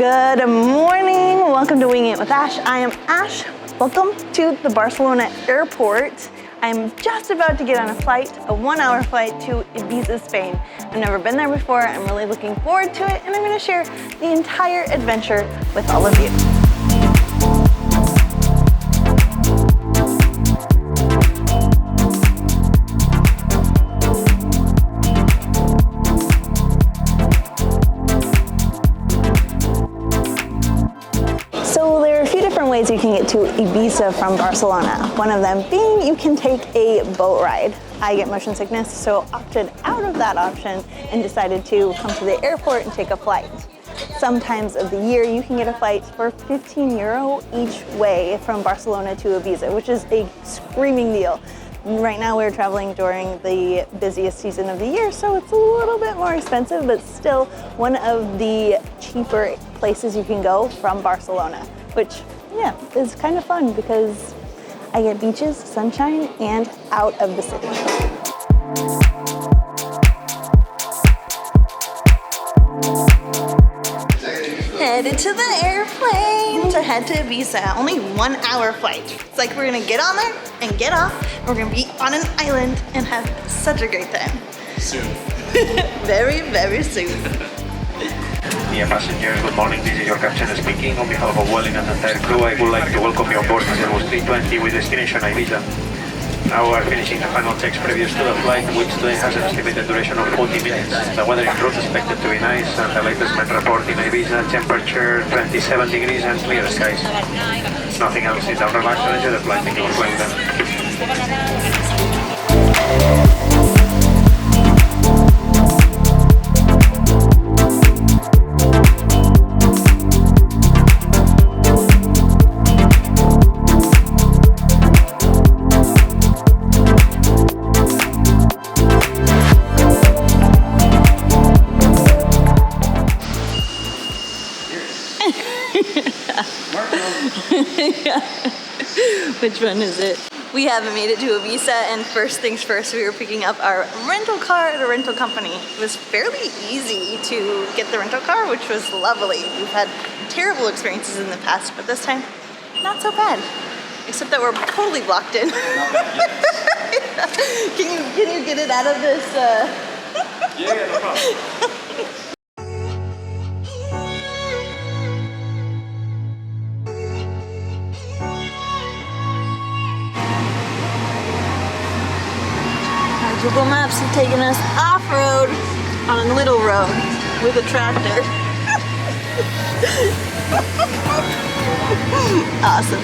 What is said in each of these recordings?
Good morning. Welcome to Winging It with Ash. I am Ash. Welcome to the Barcelona airport. I'm just about to get on a flight, a 1-hour flight to Ibiza, Spain. I've never been there before. I'm really looking forward to it, and I'm going to share the entire adventure with all of you. Ways you can get to Ibiza from Barcelona. One of them being you can take a boat ride. I get motion sickness, so opted out of that option and decided to come to the airport and take a flight. Sometimes of the year you can get a flight for €15 each way from Barcelona to Ibiza, which is a screaming deal. Right now we're traveling during the busiest season of the year, so it's a little bit more expensive, but still one of the cheaper places you can go from Barcelona, which yeah, it's kind of fun because I get beaches, sunshine, and out of the city. Headed to the airplane to head to Ibiza. Only 1-hour flight. It's like we're gonna get on there and get off. And we're gonna be on an island and have such a great time. Soon. Very, very soon. Dear passengers, good morning. This is your captain speaking. On behalf of Welling and the entire crew, I would like to welcome you on board Airbus 320 with destination Ibiza. Now we are finishing the final checks previous to the flight, which today has an estimated duration of 40 minutes. The weather in route is expected to be nice, and the latest met report in Ibiza, temperature 27 degrees and clear skies. Nothing else is down. Relax and enjoy the flight. Thank you for flying them. Which one is it? We haven't made it to Ibiza, and first things first, we were picking up our rental car at a rental company. It was fairly easy to get the rental car, which was lovely. We've had terrible experiences in the past, but this time, not so bad. Except that we're totally blocked in. Can you get it out of this? Yeah, no problem. Google Maps have taken us off-road on a little road with a tractor. Awesome.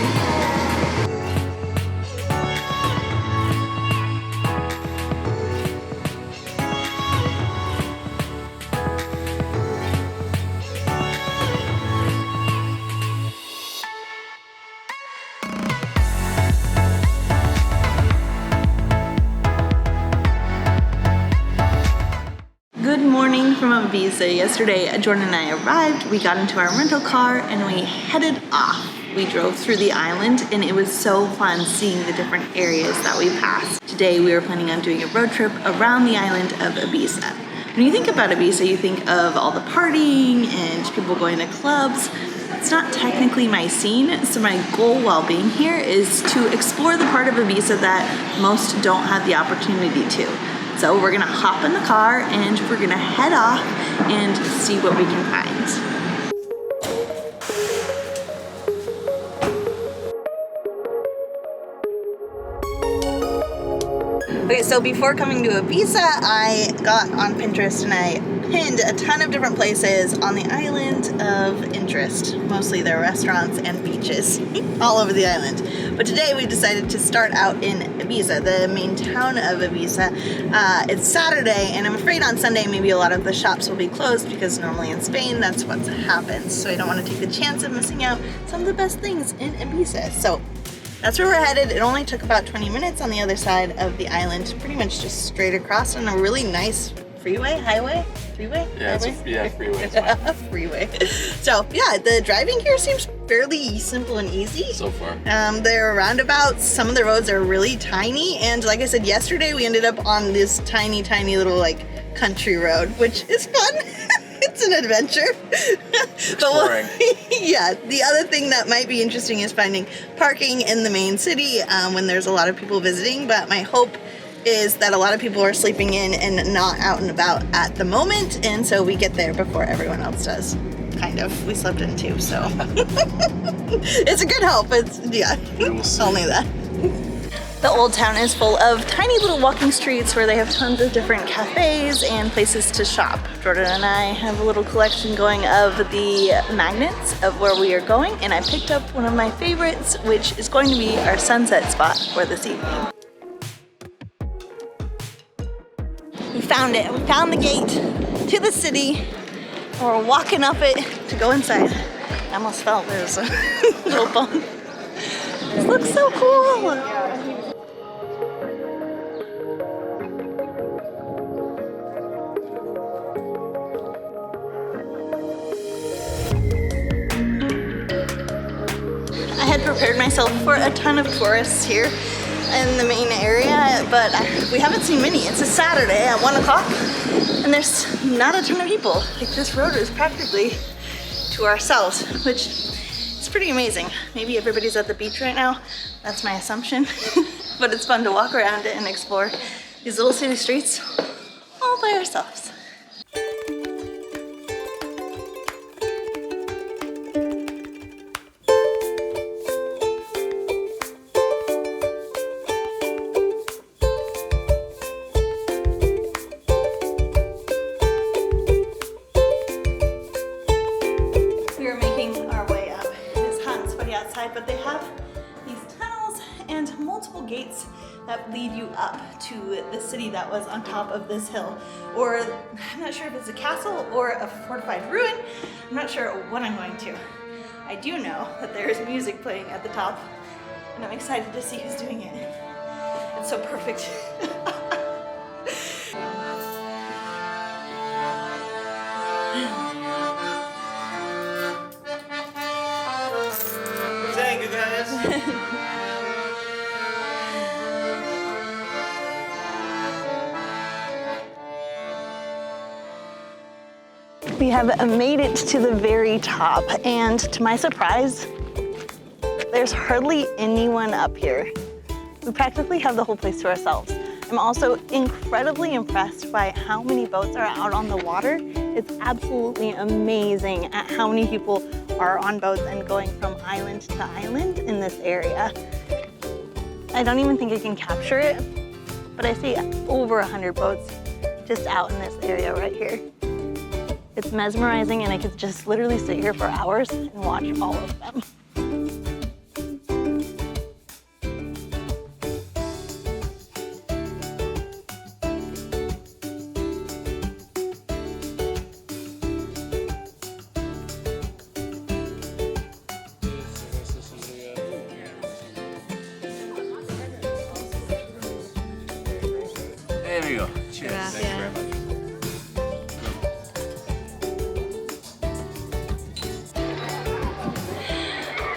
Good morning from Ibiza. Yesterday, Jordan and I arrived, we got into our rental car, and we headed off. We drove through the island, and it was so fun seeing the different areas that we passed. Today, we were planning on doing a road trip around the island of Ibiza. When you think about Ibiza, you think of all the partying and people going to clubs. It's not technically my scene, so my goal while being here is to explore the part of Ibiza that most don't have the opportunity to. So we're gonna hop in the car and we're gonna head off and see what we can find. Okay, so before coming to Ibiza, I got on Pinterest and I pinned a ton of different places on the island of interest. Mostly their restaurants and beaches all over the island. But today we decided to start out in Ibiza, the main town of Ibiza. It's Saturday, and I'm afraid on Sunday maybe a lot of the shops will be closed because normally in Spain that's what happens. So I don't want to take the chance of missing out some of the best things in Ibiza. So that's where we're headed. It only took about 20 minutes on the other side of the island, pretty much just straight across on a really nice freeway, highway, freeway? Yeah, freeway. Freeway. So yeah, the driving here seems fairly simple and easy. So far. There are roundabouts. Some of the roads are really tiny, and like I said yesterday, we ended up on this tiny little like country road, which is fun. it's an adventure. Exploring. Yeah, the other thing that might be interesting is finding parking in the main city when there's a lot of people visiting, but my hope is that a lot of people are sleeping in and not out and about at the moment, and so we get there before everyone else does. Kind of. We slept in too, so. It's a good hope. It's, yeah, only that. The old town is full of tiny little walking streets where they have tons of different cafes and places to shop. Jordan and I have a little collection going of the magnets of where we are going, and I picked up one of my favorites, which is going to be our sunset spot for this evening. We found it. We found the gate to the city. And we're walking up it to go inside. I almost felt there was a little bump. This looks so cool. I had prepared myself for a ton of tourists here in the main area, but we haven't seen many. It's a Saturday at 1 o'clock, and there's not a ton of people. Like, this road is practically to ourselves, which is pretty amazing. Maybe everybody's at the beach right now. That's my assumption. But it's fun to walk around it and explore these little city streets all by ourselves. But they have these tunnels and multiple gates that lead you up to the city that was on top of this hill. Or I'm not sure if it's a castle or a fortified ruin. I'm not sure what I'm going to. I do know that there is music playing at the top, and I'm excited to see who's doing it. It's so perfect. Thank you, guys. We have made it to the very top, and to my surprise, there's hardly anyone up here. We practically have the whole place to ourselves. I'm also incredibly impressed by how many boats are out on the water. It's absolutely amazing at how many people are on boats and going from island to island in this area. I don't even think I can capture it, but I see over 100 boats just out in this area right here. It's mesmerizing, and I could just literally sit here for hours and watch all of them. There we go. Cheers. Thank you very much.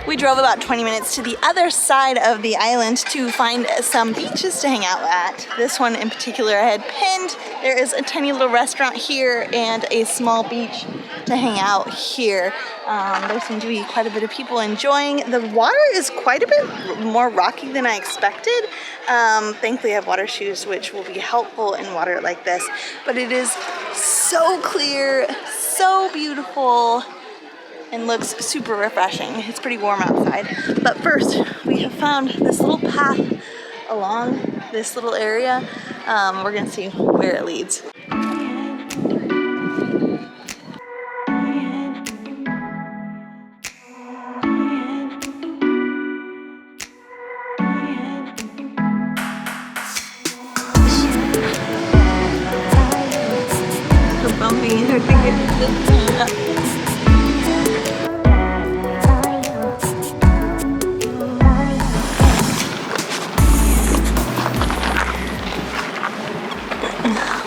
We drove about 20 minutes to the other side of the island to find some beaches to hang out at. This one in particular I had pinned. There is a tiny little restaurant here and a small beach to hang out here. There seem to be quite a bit of people enjoying. The water is quite a bit more rocky than I expected. Thankfully I have water shoes, which will be helpful in water like this. But it is so clear, so beautiful, and looks super refreshing. It's pretty warm outside. But first, we have found this little path along this little area. We're gonna see where it leads. So bumpy, I think it's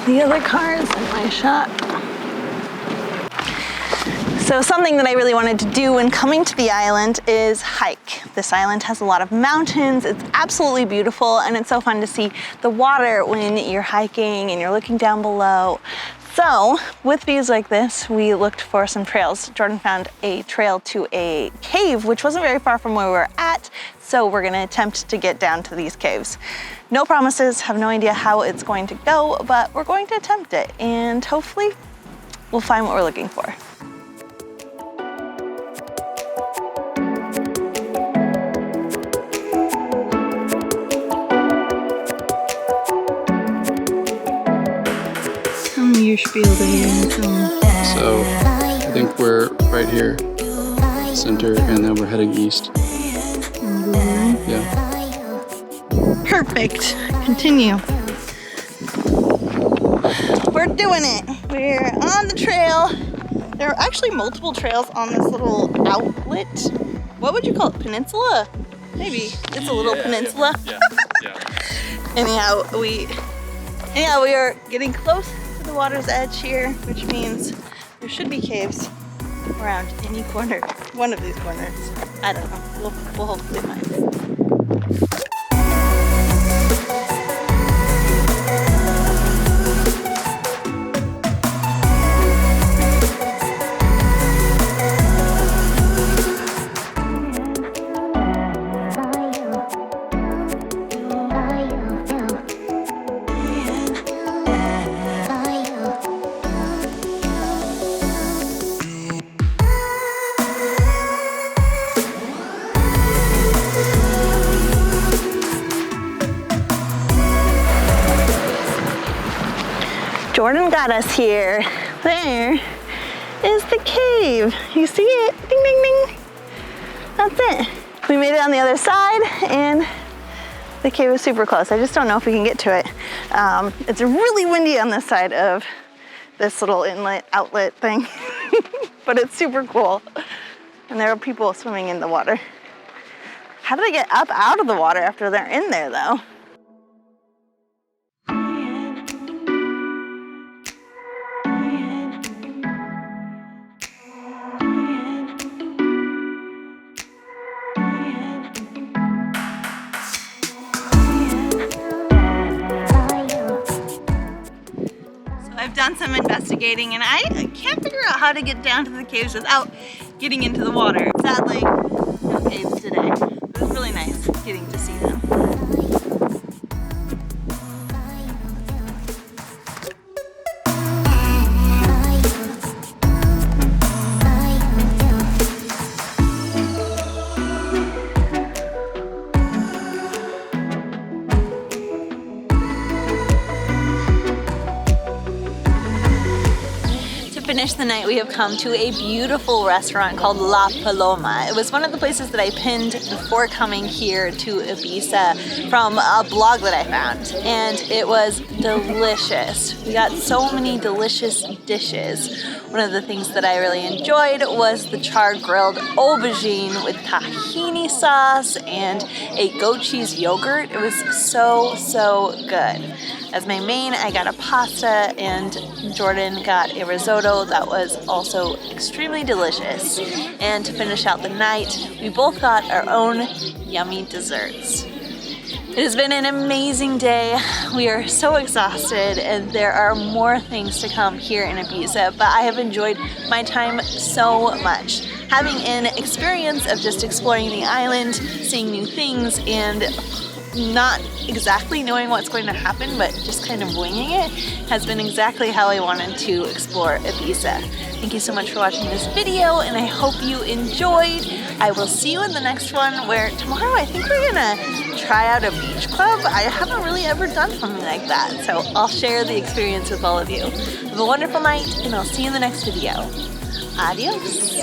the other cars in my shot. So something that I really wanted to do when coming to the island is hike. This island has a lot of mountains. It's absolutely beautiful, and it's so fun to see the water when you're hiking and you're looking down below. So with views like this, we looked for some trails. Jordan found a trail to a cave, which wasn't very far from where we were at. So we're gonna attempt to get down to these caves. No promises, have no idea how it's going to go, but we're going to attempt it and hopefully we'll find what we're looking for. So I think we're right here, center, and then we're heading east. Yeah. Perfect. Continue. We're doing it. We're on the trail. There are actually multiple trails on this little outlet. What would you call it? Peninsula? Maybe. It's a little peninsula. Yeah. Anyhow, we are getting close to the water's edge here, which means there should be caves around any corner. One of these corners. I don't know. We'll hopefully find it. Jordan got us here. There is the cave. You see it? Ding, ding, ding. That's it. We made it on the other side and the cave is super close. I just don't know if we can get to it. It's really windy on this side of this little inlet outlet thing, but it's super cool. And there are people swimming in the water. How do they get up out of the water after they're in there though? I've done some investigating and I can't figure out how to get down to the caves without getting into the water. Sadly, no caves today. It was really nice getting to see them. Finish the night, we have come to a beautiful restaurant called La Paloma. It was one of the places that I pinned before coming here to Ibiza from a blog that I found, and it was delicious. We got so many delicious dishes. One of the things that I really enjoyed was the char-grilled aubergine with tahini sauce and a goat cheese yogurt. It was so good. As my main, I got a pasta and Jordan got a risotto that was also extremely delicious. And to finish out the night, we both got our own yummy desserts. It has been an amazing day. We are so exhausted and there are more things to come here in Ibiza, but I have enjoyed my time so much. Having an experience of just exploring the island, seeing new things, and not exactly knowing what's going to happen, but just kind of winging it has been exactly how I wanted to explore Ibiza. Thank you so much for watching this video, and I hope you enjoyed. I will see you in the next one, where tomorrow I think we're gonna try out a beach club. I haven't really ever done something like that, so I'll share the experience with all of you. Have a wonderful night, and I'll see you in the next video. Adios.